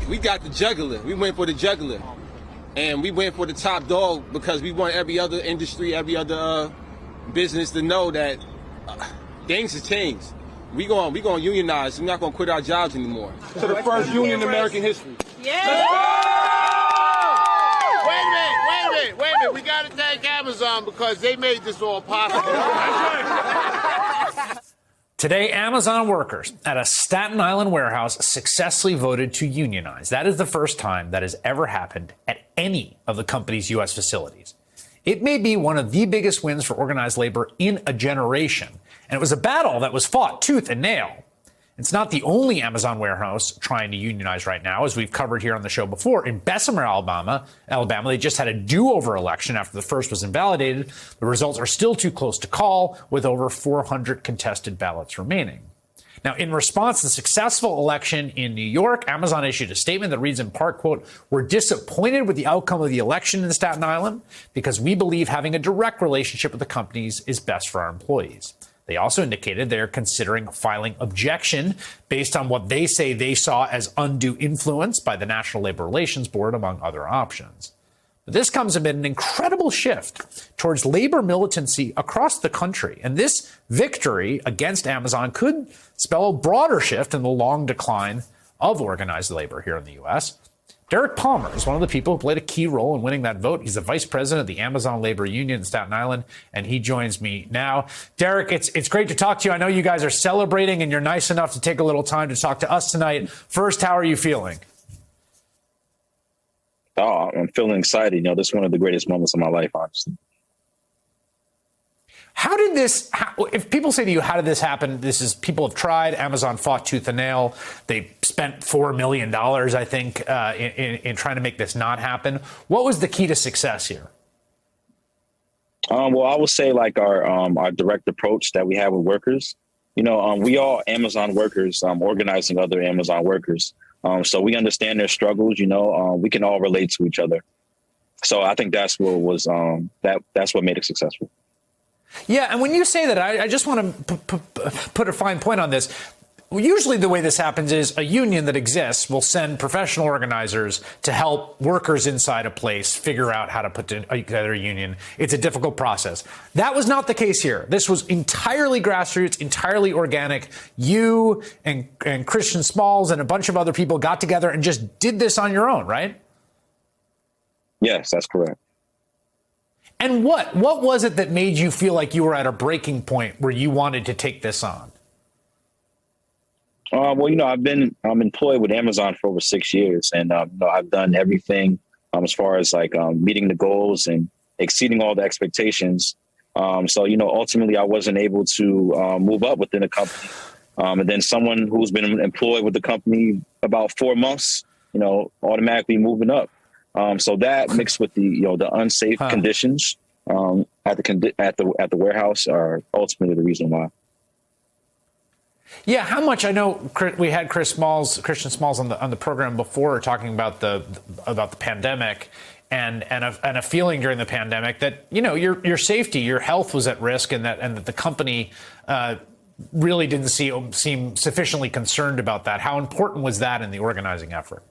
We got the juggler. We went for the juggler. And we went for the top dog because we want every other industry, every other business to know that things have changed. We going to unionize. We're not going to quit our jobs anymore. To the first union in American history. Yeah! Wait a minute. We got to thank Amazon because they made this all possible. Today, Amazon workers at a Staten Island warehouse successfully voted to unionize. That is the first time that has ever happened at any of the company's U.S. facilities. It may be one of the biggest wins for organized labor in a generation, and it was a battle that was fought tooth and nail. It's not the only Amazon warehouse trying to unionize right now, as we've covered here on the show before. In Bessemer, Alabama, they just had a do-over election after the first was invalidated. The results are still too close to call, with over 400 contested ballots remaining. Now, in response to the successful election in New York, Amazon issued a statement that reads in part, quote, "We're disappointed with the outcome of the election in Staten Island because we believe having a direct relationship with the companies is best for our employees." They also indicated they're considering filing objection based on what they say they saw as undue influence by the National Labor Relations Board, among other options. But this comes amid an incredible shift towards labor militancy across the country. And this victory against Amazon could spell a broader shift in the long decline of organized labor here in the U.S. Derek Palmer is one of the people who played a key role in winning that vote. He's the vice president of the Amazon Labor Union in Staten Island, and he joins me now. Derek, it's great to talk to you. I know you guys are celebrating, and you're nice enough to take a little time to talk to us tonight. First, how are you feeling? Oh, I'm feeling excited. This is one of the greatest moments of my life, honestly. How did this, if people say to you, how did this happen? People have tried. Amazon fought tooth and nail. They spent $4 million, I think, in trying to make this not happen. What was the key to success here? Well, I would say our direct approach that we have with workers. We all Amazon workers organizing other Amazon workers. So we understand their struggles. We can all relate to each other. So I think that's what was that's what made it successful. Yeah, and when you say that, I just want to put a fine point on this. Usually the way this happens is a union that exists will send professional organizers to help workers inside a place figure out how to put together a union. It's a difficult process. That was not the case here. This was entirely grassroots, entirely organic. You and Christian Smalls and a bunch of other people got together and just did this on your own, right? Yes, that's correct. And what was it that made you feel like you were at a breaking point where you wanted to take this on? Well, I'm employed with Amazon for over 6 years, and I've done everything as far as meeting the goals and exceeding all the expectations. So ultimately, I wasn't able to move up within the company, and then someone who's been employed with the company about 4 months, automatically moving up. So that mixed with the unsafe conditions at the warehouse are ultimately the reason why. Yeah, how much? I know we had Christian Smalls on the program before talking about the pandemic and a feeling during the pandemic that your safety, your health was at risk, and that the company really didn't seem sufficiently concerned about that. How important was that in the organizing effort?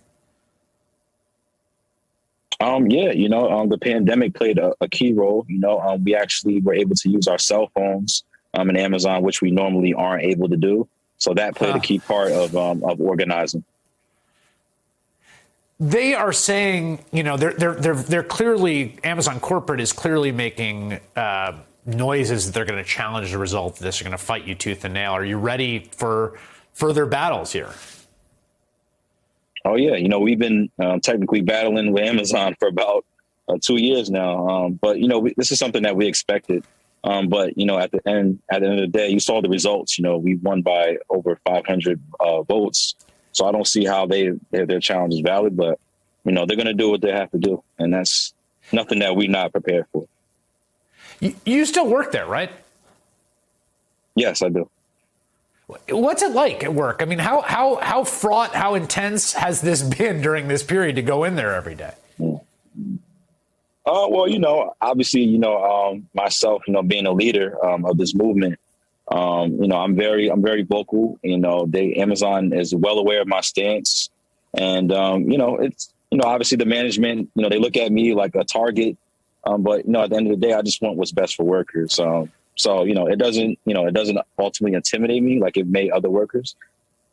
The pandemic played a key role. We actually were able to use our cell phones in Amazon, which we normally aren't able to do. So that played a key part of organizing. They are saying, they're clearly, Amazon corporate is clearly making noises that they're going to challenge the result of this. They're going to fight you tooth and nail. Are you ready for further battles here? Oh, yeah. We've been technically battling with Amazon for about 2 years now. But this is something that we expected. But at the end of the day, you saw the results. We won by over 500 votes. So I don't see how their challenge is valid. But, they're going to do what they have to do. And that's nothing that we're not prepared for. You still work there, right? Yes, I do. What's it like at work? I mean, how fraught, how intense has this been during this period to go in there every day? Well, obviously, myself, being a leader of this movement, I'm very vocal. Amazon is well aware of my stance, and it's obviously the management. They look at me like a target, but at the end of the day, I just want what's best for workers. So it doesn't ultimately intimidate me like it may other workers,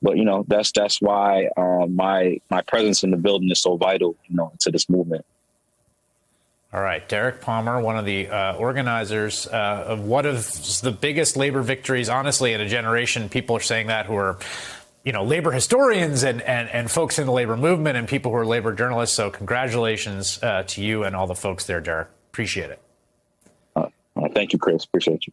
but that's why my presence in the building is so vital, to this movement. All right, Derek Palmer, one of the organizers of one of the biggest labor victories, honestly, in a generation. People are saying that who are, labor historians and folks in the labor movement and people who are labor journalists. So congratulations to you and all the folks there, Derek. Appreciate it. Thank you, Chris. Appreciate you.